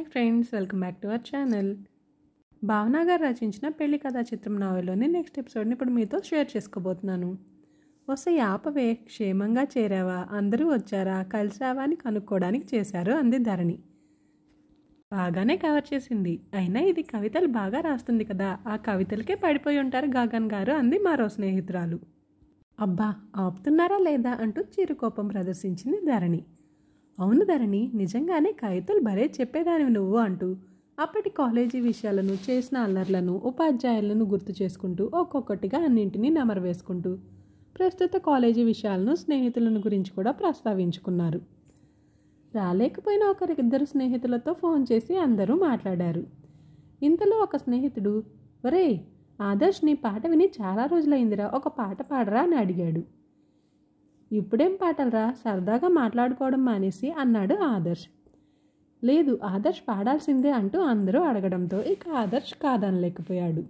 Hi friends, welcome back to our channel. భావన గారు రచించిన పెళ్లి కథా చిత్రం నావెల్లోని నెక్స్ట్ ఎపిసోడ్ని ఇప్పుడు మీతో షేర్ చేసుకోబోతున్నాను. వస్తే ఆపవే, క్షేమంగా చేరావా, అందరూ వచ్చారా, కలిసావా అని కనుక్కోవడానికి చేశారు అంది ధరణి. బాగానే కవర్ చేసింది, అయినా ఇది కవితలు బాగా రాస్తుంది కదా, ఆ కవితలకే పడిపోయి ఉంటారు గాగన్ గారు అంది మరో స్నేహితురాలు. అబ్బా, ఆపుతున్నారా లేదా అంటూ చిరుకోపం ప్రదర్శించింది ధరణి. అవును ధరణి, నిజంగానే కవితలు భలే చెప్పేదానివి నువ్వు అంటూ అప్పటి కాలేజీ విషయాలను, చేసిన అల్లర్లను, ఉపాధ్యాయులను గుర్తు చేసుకుంటూ ఒక్కొక్కటిగా అన్నింటినీ నెమరు వేసుకుంటూ ప్రస్తుత కాలేజీ విషయాలను, స్నేహితులను గురించి కూడా ప్రస్తావించుకున్నారు. రాలేకపోయిన ఒకరిద్దరు స్నేహితులతో ఫోన్ చేసి అందరూ మాట్లాడారు. ఇంతలో ఒక స్నేహితుడు, ఒరే ఆదర్శ్, నీ పాట విని చాలా రోజులైందిరా, ఒక పాట పాడరా అని అడిగాడు. ఇప్పుడేం పాటలరా, సరదాగా మాట్లాడుకోవడం మానేసి అన్నాడు ఆదర్శ్. లేదు, ఆదర్శ్ పాడాల్సిందే అంటూ అందరూ అడగడంతో ఇక ఆదర్శ్ కాదనలేకపోయాడు.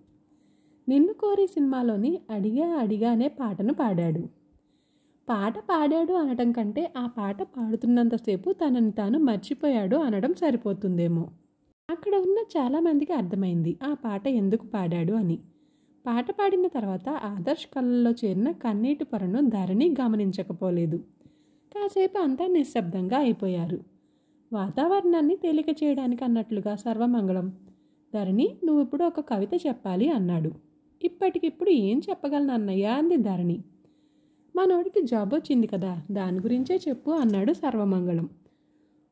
నిన్ను కోరి సినిమాలోని అడిగా అడిగా అనే పాటను పాడాడు. పాట పాడాడు అనడం కంటే ఆ పాట పాడుతున్నంతసేపు తనని తాను మర్చిపోయాడు అనడం సరిపోతుందేమో. అక్కడ ఉన్న చాలామందికి అర్థమైంది ఆ పాట ఎందుకు పాడాడు అని. పాట పాడిన తర్వాత ఆదర్శ్ కళ్ళల్లో చేరిన కన్నీటి పొరను ధరణి గమనించకపోలేదు. కాసేపు అంతా నిశ్శబ్దంగా అయిపోయారు. వాతావరణాన్ని తేలిక చేయడానికి అన్నట్లుగా సర్వమంగళం, ధరణి నువ్వు ఇప్పుడు ఒక కవిత చెప్పాలి అన్నాడు. ఇప్పటికిప్పుడు ఏం చెప్పగలను అన్నయ్య అంది ధరణి. మనోడికి జాబ్ వచ్చింది కదా, దాని గురించే చెప్పు అన్నాడు సర్వమంగళం.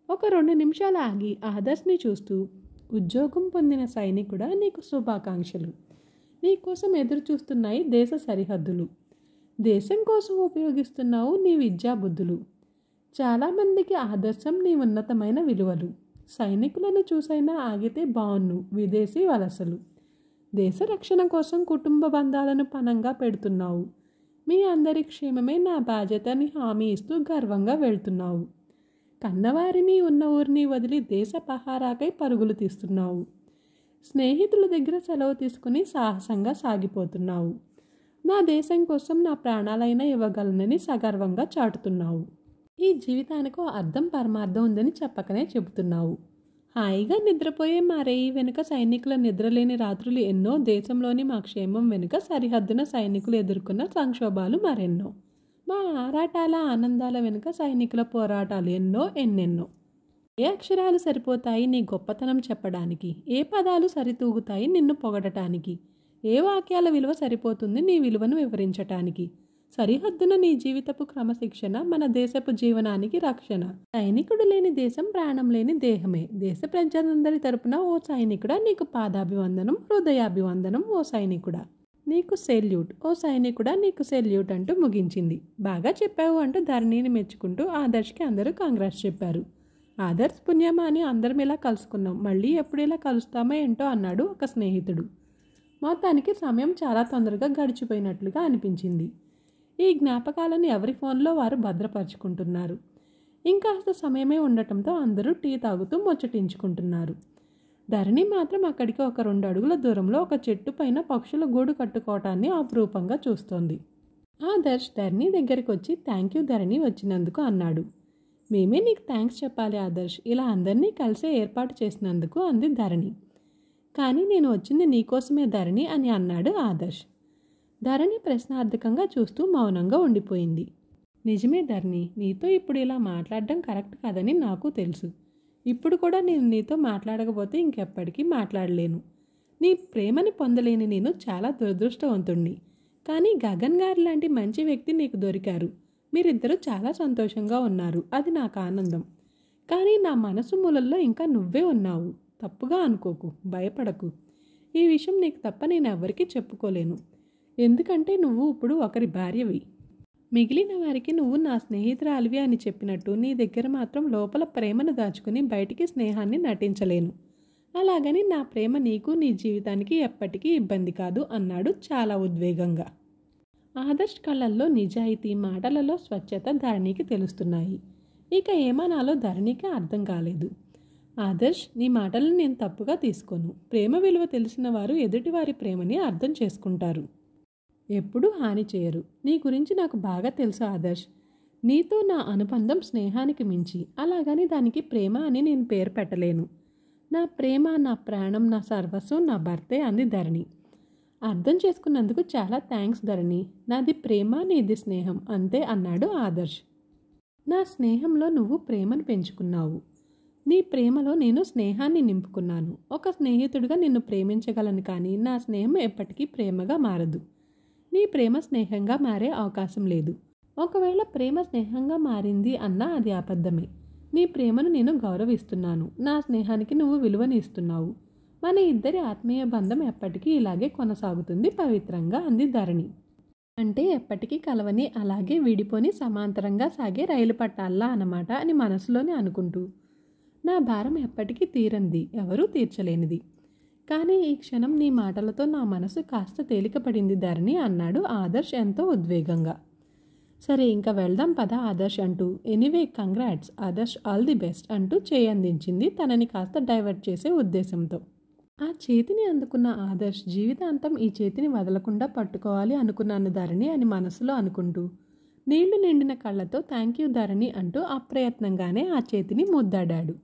ఒక 2 నిమిషాలు ఆగి ఆదర్శ్ని చూస్తూ, ఉద్యోగం పొందిన సైనికుడా, నీకు శుభాకాంక్షలు. నీకోసం ఎదురు చూస్తున్నాయి దేశ సరిహద్దులు. దేశం కోసం ఉపయోగిస్తున్నావు నీ విద్యాబుద్ధులు. చాలామందికి ఆదర్శం నీ ఉన్నతమైన విలువలు. సైనికులను చూసైనా ఆగితే బావున్ను విదేశీ వలసలు. దేశ రక్షణ కోసం కుటుంబ బంధాలను పణంగా పెడుతున్నావు. మీ అందరి క్షేమమే నా బాధ్యతని హామీ ఇస్తూ గర్వంగా వెళ్తున్నావు. కన్నవారిని ఉన్న ఊరిని వదిలి దేశ పహారాకై పరుగులు తీస్తున్నావు. స్నేహితుల దగ్గర సెలవు తీసుకుని సాహసంగా సాగిపోతున్నావు. నా దేశం కోసం నా ప్రాణాలైనా ఇవ్వగలనని సగర్వంగా చాటుతున్నావు. ఈ జీవితానికి అర్థం పరమార్థం ఉందని చెప్పకనే చెబుతున్నావు. హాయిగా నిద్రపోయే మా రేయి వెనుక సైనికుల నిద్రలేని రాత్రులు ఎన్నో, దేశంలోని మా క్షేమం వెనుక సరిహద్దున సైనికులు ఎదుర్కొన్న సంక్షోభాలు మరెన్నో, మా ఆరాటాల ఆనందాల వెనుక సైనికుల పోరాటాలు ఎన్నో ఎన్నెన్నో. ఏ అక్షరాలు సరిపోతాయి నీ గొప్పతనం చెప్పడానికి, ఏ పదాలు సరితూగుతాయి నిన్ను పొగడటానికి, ఏ వాక్యాల విలువ సరిపోతుంది నీ విలువను వివరించటానికి. సరిహద్దున నీ జీవితపు క్రమశిక్షణ మన దేశపు జీవనానికి రక్షణ. సైనికుడు లేని దేశం ప్రాణం లేని దేహమే. దేశ ప్రజలందరి తరపున ఓ సైనికుడా నీకు పాదాభివందనం, హృదయాభివందనం ఓ సైనికుడా. నీకు సెల్యూట్, ఓ సైనికుడా నీకు సెల్యూట్ అంటూ ముగించింది. బాగా చెప్పావు అంటూ ధరణిని మెచ్చుకుంటూ ఆదర్శ్కి అందరూ కాంగ్రెస్ చెప్పారు. ఆదర్శ్ పుణ్యమా అని అందరం ఇలా కలుసుకున్నాం, మళ్ళీ ఎప్పుడు ఇలా కలుస్తామో ఏంటో అన్నాడు ఒక స్నేహితుడు. మొత్తానికి సమయం చాలా తొందరగా గడిచిపోయినట్లుగా అనిపించింది. ఈ జ్ఞాపకాలను ఎవరి ఫోన్లో వారు భద్రపరుచుకుంటున్నారు. ఇంకాస్త సమయమే ఉండటంతో అందరూ టీ తాగుతూ ముచ్చటించుకుంటున్నారు. ధరణి మాత్రం అక్కడికి ఒక 2 అడుగుల దూరంలో ఒక చెట్టు పైన పక్షుల గూడు కట్టుకోవటాన్ని అపురూపంగా చూస్తోంది. ఆదర్శ్ ధరణి దగ్గరికి వచ్చి థ్యాంక్ యూ ధరణి వచ్చినందుకు అన్నాడు. మేమే నీకు థ్యాంక్స్ చెప్పాలి ఆదర్శ్, ఇలా అందరినీ కలిసే ఏర్పాటు చేసినందుకు అంది ధరణి. కానీ నేను వచ్చింది నీకోసమే ధరణి అని అన్నాడు ఆదర్శ్. ధరణి ప్రశ్నార్థకంగా చూస్తూ మౌనంగా ఉండిపోయింది. నిజమే ధరణి, నీతో ఇప్పుడు ఇలా మాట్లాడడం కరెక్ట్ కాదని నాకు తెలుసు. ఇప్పుడు కూడా నేను నీతో మాట్లాడకపోతే ఇంకెప్పటికీ మాట్లాడలేను. నీ ప్రేమని పొందలేని నేను చాలా దురదృష్టవంతుణ్ణి. కానీ గగన్ గారు లాంటి మంచి వ్యక్తి నీకు దొరికారు. మీరిద్దరూ చాలా సంతోషంగా ఉన్నారు, అది నాకు ఆనందం. కానీ నా మనసు మూలల్లో ఇంకా నువ్వే ఉన్నావు. తప్పుగా అనుకోకు, భయపడకు. ఈ విషయం నీకు తప్ప నేను ఎవరికీ చెప్పుకోలేను. ఎందుకంటే నువ్వు ఇప్పుడు ఒకరి భార్యవి. మిగిలిన వారికి నువ్వు నా స్నేహితురాలివి అని చెప్పినట్టు నీ దగ్గర మాత్రం లోపల ప్రేమను దాచుకుని బయటికి స్నేహాన్ని నటించలేను. అలాగని నా ప్రేమ నీకు నీ జీవితానికి ఎప్పటికీ ఇబ్బంది కాదు అన్నాడు చాలా ఉద్వేగంగా. ఆదర్శ్ కళ్ళల్లో నిజాయితీ, మాటలలో స్వచ్ఛత ధరణికి తెలుస్తున్నాయి. ఇక ఏమనాలో ధరణికి అర్థం కాలేదు. ఆదర్శ్, నీ మాటలను నేను తప్పుగా తీసుకోను. ప్రేమ విలువ తెలిసిన వారు ఎదుటివారి ప్రేమని అర్థం చేసుకుంటారు, ఎప్పుడూ హాని చేయరు. నీ గురించి నాకు బాగా తెలుసు ఆదర్శ్. నీతో నా అనుబంధం స్నేహానికి మించి, అలాగని దానికి ప్రేమ అని నేను పేరు పెట్టలేను. నా ప్రేమ, నా ప్రాణం, నా సర్వస్వం నా భర్తే అంది ధరణి. అర్థం చేసుకున్నందుకు చాలా థ్యాంక్స్ ధరణి. నాది ప్రేమ, నీది స్నేహం అంతే అన్నాడు ఆదర్శ్. నా స్నేహంలో నువ్వు ప్రేమను పెంచుకున్నావు. నీ ప్రేమలో నేను స్నేహాన్ని నింపుకున్నాను. ఒక స్నేహితుడిగా నిన్ను ప్రేమించగలను, కానీ నా స్నేహం ఎప్పటికీ ప్రేమగా మారదు. నీ ప్రేమ స్నేహంగా మారే అవకాశం లేదు. ఒకవేళ ప్రేమ స్నేహంగా మారింది అన్నా అది అబద్ధమే. నీ ప్రేమను నేను గౌరవిస్తున్నాను. నా స్నేహానికి నువ్వు విలువని ఇస్తున్నావు. మన ఇద్దరి ఆత్మీయ బంధం ఎప్పటికీ ఇలాగే కొనసాగుతుంది పవిత్రంగా అంది ధరణి. అంటే ఎప్పటికీ కలవని, అలాగే విడిపోని, సమాంతరంగా సాగే రైలు పట్టాలా అన్నమాట అని మనసులోనే అనుకుంటూ, నా భారం ఎప్పటికీ తీరంది, ఎవరూ తీర్చలేనిది. కానీ ఈ క్షణం నీ మాటలతో నా మనసు కాస్త తేలికపడింది ధరణి అన్నాడు ఆదర్శ్ ఎంతో ఉద్వేగంగా. సరే ఇంకా వెళ్దాం పద ఆదర్శ్ అంటూ, anyway congrats Adarsh, all the best అంటూ చేయందించింది తనని కాస్త డైవర్ట్ చేసే ఉద్దేశంతో. ఆ చేతిని అందుకున్న ఆదర్శ్ జీవితాంతం ఈ చేతిని వదలకుండా పట్టుకోవాలి అనుకున్నాను ధరణి అని మనసులో అనుకుంటూ, నీళ్లు నిండిన కళ్ళతో థ్యాంక్ యూ ధరణి అంటూ అప్రయత్నంగానే ఆ చేతిని ముద్దాడాడు.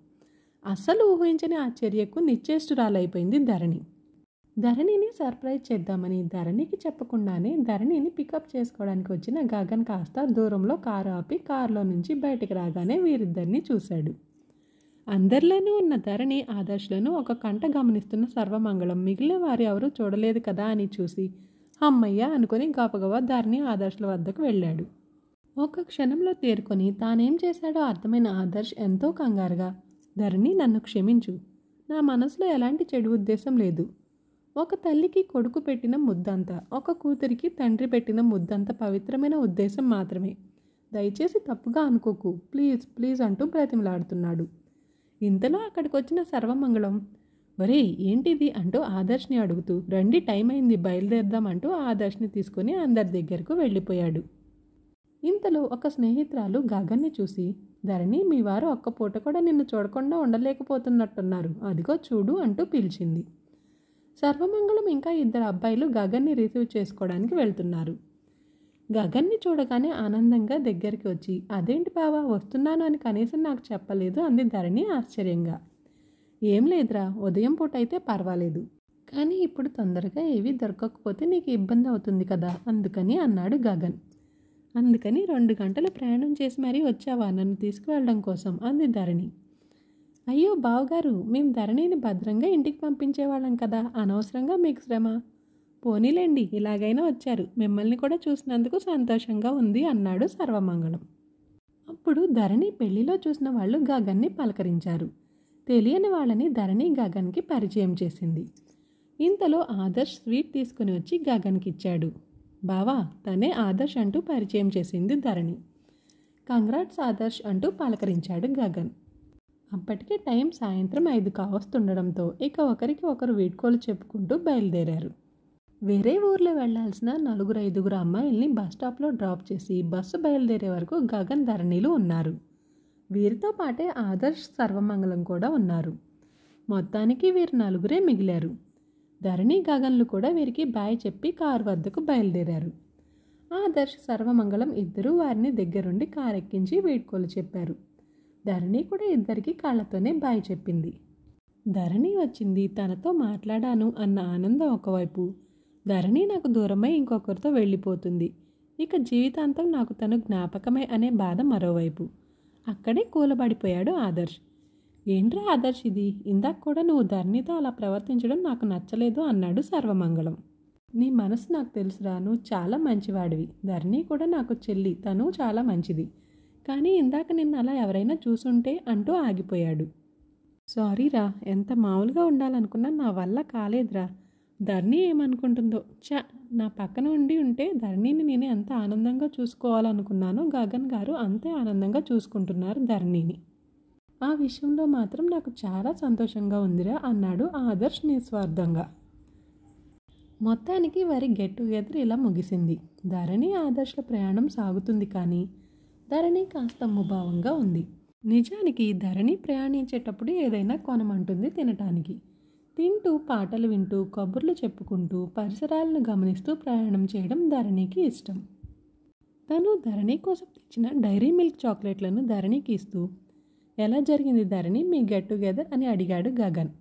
అస్సలు ఊహించని ఆ చర్యకు నిశ్చేష్టురాలైపోయింది ధరణి. ధరణిని సర్ప్రైజ్ చేద్దామని ధరణికి చెప్పకుండానే ధరణిని పికప్ చేసుకోవడానికి వచ్చిన గగన్ కాస్త దూరంలో కారు ఆపి కారులో నుంచి బయటికి రాగానే వీరిద్దరిని చూశాడు. అందరిలోనూ ఉన్న ధరణి ఆదర్శ్లను ఒక కంట గమనిస్తున్న సర్వమంగళం మిగిలిన వారు ఎవరూ చూడలేదు కదా అని చూసి అమ్మయ్య అనుకుని గబగబా ధరణి ఆదర్శ్ల వద్దకు వెళ్ళాడు. ఒక క్షణంలో తేరుకొని తానేం చేశాడో అర్థమైన ఆదర్శ్ ఎంతో కంగారుగా, ధరణి నన్ను క్షమించు. నా మనసులో ఎలాంటి చెడు ఉద్దేశం లేదు. ఒక తల్లికి కొడుకు పెట్టిన ముద్దంత, ఒక కూతురికి తండ్రి పెట్టిన ముద్దంత పవిత్రమైన ఉద్దేశం మాత్రమే. దయచేసి తప్పుగా అనుకోకు, ప్లీజ్ ప్లీజ్ అంటూ బ్రతిమలాడుతున్నాడు. ఇంతలో అక్కడికి వచ్చిన సర్వమంగళం, ఒరేయ్ ఏంటిది అంటూ ఆదర్శ్ని అడుగుతూ, రండి టైం అయింది బయలుదేరదామంటూ ఆదర్శ్ని తీసుకుని అందరి దగ్గరకు వెళ్ళిపోయాడు. ఇంతలో ఒక స్నేహితురాలు గగన్ని చూసి, ధరణి మీ వారు ఒక్క పూట కూడా నిన్ను చూడకుండా ఉండలేకపోతున్నట్టున్నారు, అదిగో చూడు అంటూ పిలిచింది. సర్వమంగళం ఇంకా ఇద్దరు అబ్బాయిలు గగన్ని రిసీవ్ చేసుకోవడానికి వెళ్తున్నారు. గగన్ని చూడగానే ఆనందంగా దగ్గరికి వచ్చి, అదేంటి బావా వస్తున్నాను అని కనీసం నాకు చెప్పలేదు అంది ధరణి ఆశ్చర్యంగా. ఏం లేదురా, ఉదయం పూట అయితే పర్వాలేదు, కానీ ఇప్పుడు తొందరగా ఏవి దొరకకపోతే నీకు ఇబ్బంది అవుతుంది కదా అందుకని అన్నాడు గగన్. అందుకని 2 గంటలు ప్రయాణం చేసి మరీ వచ్చావా నన్ను తీసుకువెళ్ళడం కోసం అంది ధరణి. అయ్యో బావగారు, మేము ధరణిని భద్రంగా ఇంటికి పంపించేవాళ్ళం కదా, అనవసరంగా మీకు శ్రమ. పోనీలేండి ఇలాగైనా వచ్చారు, మిమ్మల్ని కూడా చూసినందుకు సంతోషంగా ఉంది అన్నాడు సర్వమంగళం. అప్పుడు ధరణి పెళ్లిలో చూసిన వాళ్ళు గగన్ని పలకరించారు. తెలియని వాళ్ళని ధరణి గగన్కి పరిచయం చేసింది. ఇంతలో ఆదర్శ్ స్వీట్ తీసుకుని వచ్చి గగన్కి ఇచ్చాడు. బావా తనే ఆదర్శ్ అంటూ పరిచయం చేసింది ధరణి. కంగ్రాట్స్ ఆదర్శ్ అంటూ పలకరించాడు గగన్. అప్పటికే టైం సాయంత్రం 5 కావస్తుండడంతో ఇక ఒకరికి ఒకరు వీడ్కోలు చెప్పుకుంటూ బయలుదేరారు. వేరే ఊర్లో వెళ్లాల్సిన 4-5 అమ్మాయిల్ని బస్టాప్లో డ్రాప్ చేసి బస్సు బయలుదేరే వరకు గగన్ ధరణిలు ఉన్నారు. వీరితో పాటే ఆదర్శ్ సర్వమంగళం కూడా ఉన్నారు. మొత్తానికి వీరు 4 మిగిలారు. ధరణి గగన్లు కూడా వీరికి బాయ్ చెప్పి కారు వద్దకు బయలుదేరారు. ఆదర్శ్ సర్వమంగళం ఇద్దరూ వారిని దగ్గరుండి కారెక్కించి వీడ్కోలు చెప్పారు. ధరణి కూడా ఇద్దరికి కాళ్లతోనే బాయ్ చెప్పింది. ధరణి వచ్చింది, తనతో మాట్లాడాను అన్న ఆనందం ఒకవైపు, ధరణి నాకు దూరమై ఇంకొకరితో వెళ్ళిపోతుంది, ఇక జీవితాంతం నాకు తను జ్ఞాపకమే అనే బాధ మరోవైపు. అక్కడే కూలబడిపోయాడు ఆదర్శ్. ఏంట్రా ఆదర్శ్ ఇది, ఇందాక కూడా నువ్వు ధరణితో అలా ప్రవర్తించడం నాకు నచ్చలేదు అన్నాడు సర్వమంగళం. నీ మనసు నాకు తెలుసురా, నువ్వు చాలా మంచివాడివి. ధరణి కూడా నాకు చెల్లి, తను చాలా మంచిది. కానీ ఇందాక నిన్ను అలా ఎవరైనా చూసుంటే అంటూ ఆగిపోయాడు. సారీరా, ఎంత మామూలుగా ఉండాలనుకున్నా నా వల్ల కాలేదురా. ధరణి ఏమనుకుంటుందో, నా పక్కన ఉంటే ధరణిని నేను ఎంత ఆనందంగా చూసుకోవాలనుకున్నానో గగన్ గారు అంతే ఆనందంగా చూసుకుంటున్నారు ధరణిని. ఆ విషయంలో మాత్రం నాకు చాలా సంతోషంగా ఉందిరా అన్నాడు ఆదర్శ్ నిస్వార్థంగా. మొత్తానికి వారి గెట్ టుగెదర్ ఇలా ముగిసింది. ధరణి ఆదర్శ్ల ప్రయాణం సాగుతుంది, కానీ ధరణి కాస్త ముభావంగా ఉంది. నిజానికి ధరణి ప్రయాణించేటప్పుడు ఏదైనా కొనమంటుంది తినటానికి. తింటూ పాటలు వింటూ కబుర్లు చెప్పుకుంటూ పరిసరాలను గమనిస్తూ ప్రయాణం చేయడం ధరణికి ఇష్టం. తను ధరణి కోసం తెచ్చిన డైరీ మిల్క్ చాక్లెట్లను ధరణికి ఇస్తూ, ఎలా జరిగింది ధరణి మీ గెట్ టుగెదర్ అని అడిగాడు గగన్.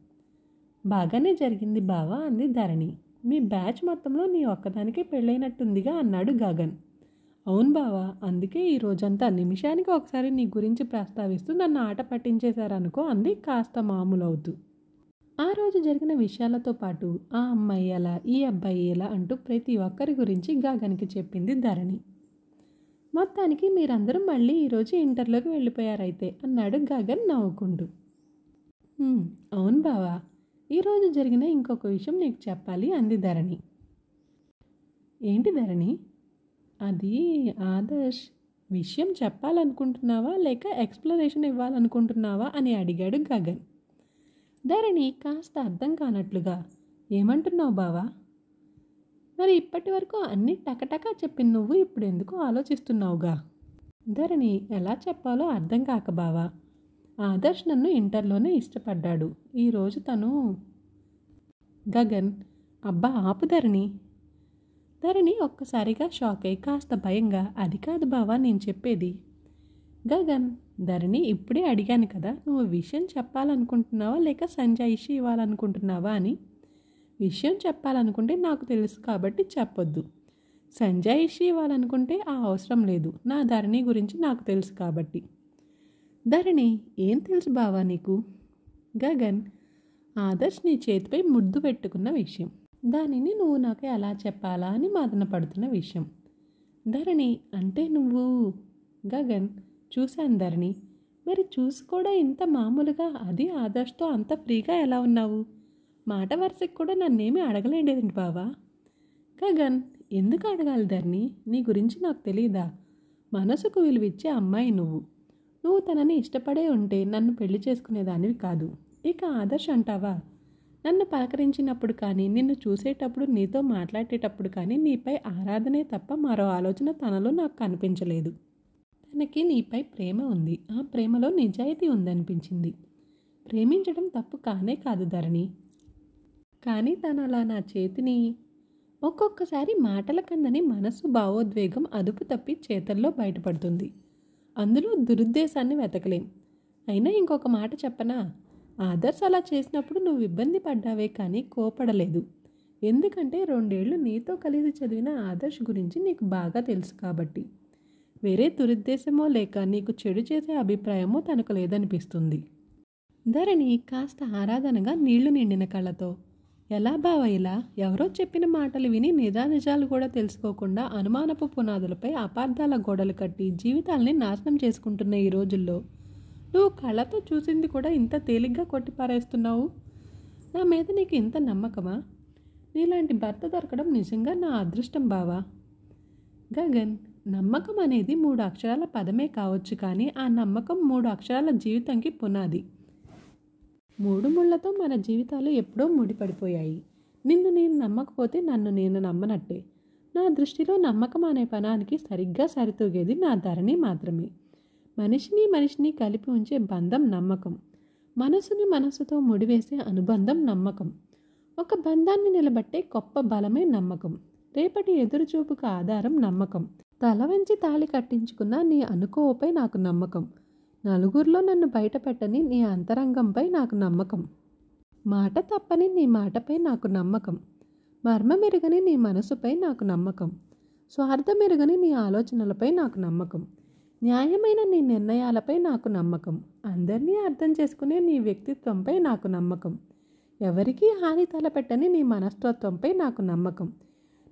బాగానే జరిగింది బావా అంది ధరణి. మీ బ్యాచ్ మొత్తంలో నీ ఒక్కదానికే పెళ్ళైనట్టుందిగా అన్నాడు గగన్. అవును బావా, అందుకే ఈ రోజంతా నిమిషానికి ఒకసారి నీ గురించి ప్రస్తావిస్తూ నన్ను ఆట పట్టించేశారనుకో అంది కాస్త మామూలవుతూ. ఆ రోజు జరిగిన విషయాలతో పాటు ఆ అమ్మాయి ఎలా, ఈ అబ్బాయి ఎలా అంటూ ప్రతి ఒక్కరి గురించి గగన్కి చెప్పింది ధరణి. మొత్తానికి మీరందరూ మళ్ళీ ఈరోజు ఇంటర్లోకి వెళ్ళిపోయారైతే అన్నాడు గగన్ నవ్వుకుంటూ. అవును బావా, ఈరోజు జరిగిన ఇంకొక విషయం నీకు చెప్పాలి అంది ధరణి. ఏంటి ధరణి? అది ఆదర్శ్ విషయం చెప్పాలనుకుంటున్నావా లేక ఎక్స్ప్లెనేషన్ ఇవ్వాలనుకుంటున్నావా అని అడిగాడు గగన్. ధరణి కాస్త అర్థం కానట్లుగా ఏమంటున్నావు బావా? మరి ఇప్పటి వరకు అన్నీ టకటకా చెప్పిన నువ్వు ఇప్పుడు ఎందుకు ఆలోచిస్తున్నావుగా? ధరణి ఎలా చెప్పాలో అర్థం కాక బావా, ఆదర్శ్ నన్ను ఇంటర్లోనే ఇష్టపడ్డాడు. ఈరోజు తను గగన్. అబ్బా ఆపు ధరణి. ధరణి ఒక్కసారిగా షాక్ అయి కాస్త భయంగా అది కాదు బావా నేను చెప్పేది. గగన్. ధరణి ఇప్పుడే అడిగాను కదా, నువ్వు విషయం చెప్పాలనుకుంటున్నావా లేక సంజాయిషి ఇవ్వాలనుకుంటున్నావా అని. విషయం చెప్పాలనుకుంటే నాకు తెలుసు కాబట్టి చెప్పొద్దు. సంజాయిషి ఇవ్వాలనుకుంటే ఆ అవసరం లేదు, నా ధరణి గురించి నాకు తెలుసు కాబట్టి. ధరణి ఏం తెలుసు బావా నీకు? గగన్. ఆదర్శ్ నీ చేతిపై ముద్దు పెట్టుకున్న విషయం, దానిని నువ్వు నాకు ఎలా చెప్పాలా అని మదన పడుతున్న విషయం. ధరణి. అంటే నువ్వు? గగన్. చూశాను ధరణి. మరి చూసి కూడా ఇంత మామూలుగా అది ఆదర్శ్తో అంత ఫ్రీగా ఎలా ఉన్నావు? మాట వరుసకి కూడా నన్నేమీ అడగలేడేంటి బావా? గగన్. ఎందుకు అడగాలి ధరణి? నీ గురించి నాకు తెలీదా? మనసుకు విలువిచ్చే అమ్మాయి నువ్వు. నువ్వు తనని ఇష్టపడే ఉంటే నన్ను పెళ్లి చేసుకునేదానివి కాదు. ఇక ఆదర్శ్ అంటావా? నన్ను పలకరించినప్పుడు కానీ, నిన్ను చూసేటప్పుడు, నీతో మాట్లాడేటప్పుడు కానీ నీపై ఆరాధనే తప్ప మరో ఆలోచన తనలో నాకు కనిపించలేదు. తనకి నీపై ప్రేమ ఉంది, ఆ ప్రేమలో నిజాయితీ ఉందనిపించింది. ప్రేమించడం తప్పు కానే కాదు ధరణి. కానీ తను అలా నా చేతిని ఒక్కొక్కసారి మాటల కందని మనసు భావోద్వేగం అదుపు తప్పి చేతల్లో బయటపడుతుంది. అందులో దురుద్దేశాన్ని వెతకలేం. అయినా ఇంకొక మాట చెప్పనా? ఆదర్శ్ అలా చేసినప్పుడు నువ్వు ఇబ్బంది పడ్డావే కానీ కోపడలేదు. ఎందుకంటే 2 ఏళ్ళు నీతో కలిసి చదివిన ఆదర్శ్ గురించి నీకు బాగా తెలుసు కాబట్టి. వేరే దురుద్దేశమో లేక నీకు చెడు చేసే అభిప్రాయమో తనకు లేదనిపిస్తుంది. ధరణి కాస్త ఆరాధనగా నీళ్లు నిండిన కళ్ళతో, ఎలా బావ ఇలా? ఎవరో చెప్పిన మాటలు విని నిజానిజాలు కూడా తెలుసుకోకుండా అనుమానపు పునాదులపై అపార్థాల గోడలు కట్టి జీవితాల్ని నాశనం చేసుకుంటున్న ఈ రోజుల్లో నువ్వు కళ్ళతో చూసింది కూడా ఇంత తేలిగ్గా కొట్టిపారేస్తున్నావు. నా మీద నీకు ఇంత నమ్మకమా? నీలాంటి భర్త దొరకడం నిజంగా నా అదృష్టం బావా. గగన్. నమ్మకం అనేది 3 అక్షరాల పదమే కావచ్చు, కానీ ఆ నమ్మకం 3 అక్షరాల జీవితంకి పునాది. 3 ముళ్ళతో మన జీవితాలు ఎప్పుడో ముడిపడిపోయాయి. నిన్ను నేను నమ్మకపోతే నన్ను నేను నమ్మనట్టే. నా దృష్టిలో నమ్మకం అనే పదానికి సరిగ్గా సరితూగేది నా ధరణి మాత్రమే. మనిషిని కలిపి ఉంచే బంధం నమ్మకం. మనసుని మనసుతో ముడివేసే అనుబంధం నమ్మకం. ఒక బంధాన్ని నిలబట్టే గొప్ప బలమే నమ్మకం. రేపటి ఎదురుచూపుకు ఆధారం నమ్మకం. తల వంచి తాళి కట్టించుకున్న నీ అనుకోవపై నాకు నమ్మకం. నలుగురిలో నన్ను బయటపెట్టని నీ అంతరంగంపై నాకు నమ్మకం. మాట తప్పని నీ మాటపై నాకు నమ్మకం. మర్మమెరుగని నీ మనసుపై నాకు నమ్మకం. స్వార్థమెరుగని నీ ఆలోచనలపై నాకు నమ్మకం. న్యాయమైన నీ నిర్ణయాలపై నాకు నమ్మకం. అందరినీ అర్థం చేసుకునే నీ వ్యక్తిత్వంపై నాకు నమ్మకం. ఎవరికీ హాని తలపెట్టని నీ మనస్తత్వంపై నాకు నమ్మకం.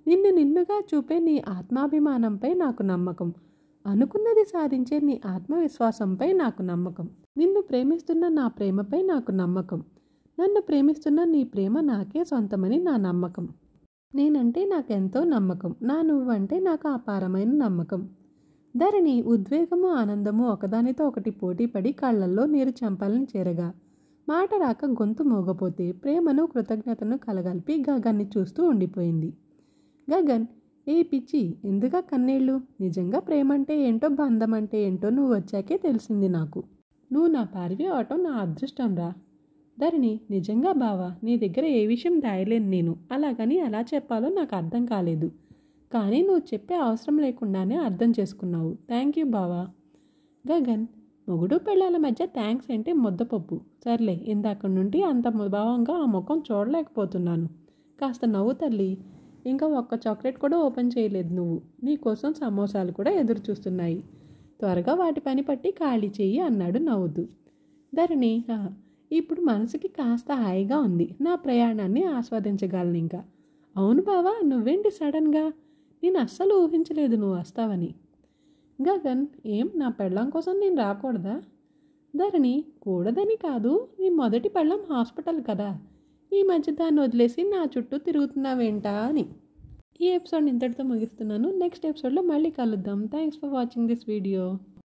నిన్నుగా చూపే నీ ఆత్మాభిమానంపై నాకు నమ్మకం. అనుకున్నది సాధించే నీ ఆత్మవిశ్వాసంపై నాకు నమ్మకం. నిన్ను ప్రేమిస్తున్న నా ప్రేమపై నాకు నమ్మకం. నన్ను ప్రేమిస్తున్న నీ ప్రేమ నాకే సొంతమని నా నమ్మకం. నేనంటే నాకెంతో నమ్మకం. నా నువ్వంటే నాకు అపారమైన నమ్మకం. ధరణి ఉద్వేగము ఆనందము ఒకదానితో ఒకటి పోటీపడి కళ్ళల్లో నీరు చెంపాలని చేరగా, మాట రాక గొంతు మోగపోతే ప్రేమను కృతజ్ఞతను కలగలిపి గగన్ని చూస్తూ ఉండిపోయింది. గగన్. ఏ పిచ్చి, ఎందుగా కన్నీళ్ళు? నిజంగా ప్రేమంటే ఏంటో బంధం అంటే ఏంటో నువ్వు వచ్చాకే తెలిసింది నాకు. నువ్వు నా భార్య అవటం నా అదృష్టం రా. ధరణి. నిజంగా బావా, నీ దగ్గర ఏ విషయం దాయలేను నేను. అలాగని ఎలా చెప్పాలో నాకు అర్థం కాలేదు, కానీ నువ్వు చెప్పే అవసరం లేకుండానే అర్థం చేసుకున్నావు. థ్యాంక్ యూ బావా. గగన్. మొగుడు పెళ్ళాల మధ్య థ్యాంక్స్ అంటే ముద్దపప్పు. సర్లే, ఇందాక నుండి అంత భావంగా ఆ ముఖం చూడలేకపోతున్నాను. కాస్త నవ్వు తల్లి. ఇంకా ఒక్క చాక్లెట్ కూడా ఓపెన్ చేయలేదు నువ్వు. నీకోసం సమోసాలు కూడా ఎదురు చూస్తున్నాయి. త్వరగా వాటి పని పట్టి ఖాళీ చెయ్యి అన్నాడు నవ్వుతూ. ధరణి, ఇప్పుడు మనసుకి కాస్త హాయిగా ఉంది. నా ప్రయాణాన్ని ఆస్వాదించగలను ఇంకా. అవును బావా, నువ్వేంటి సడన్గా? నేను అస్సలు ఊహించలేదు నువ్వు వస్తావని. గగన్, ఏం నా పెళ్ళాం కోసం నేను రాకూడదా? ధరణి, కూడదని కాదు, నీ మొదటి పెళ్ళాం హాస్పిటల్ కదా. ఈ మధ్య దాన్ని వదిలేసి నా చుట్టూ తిరుగుతున్నావేంటా అని. ఈ ఎపిసోడ్ ఇంతటితో ముగిస్తున్నాను. నెక్స్ట్ ఎపిసోడ్లో మళ్ళీ కలుద్దాం. Thanks for watching this video.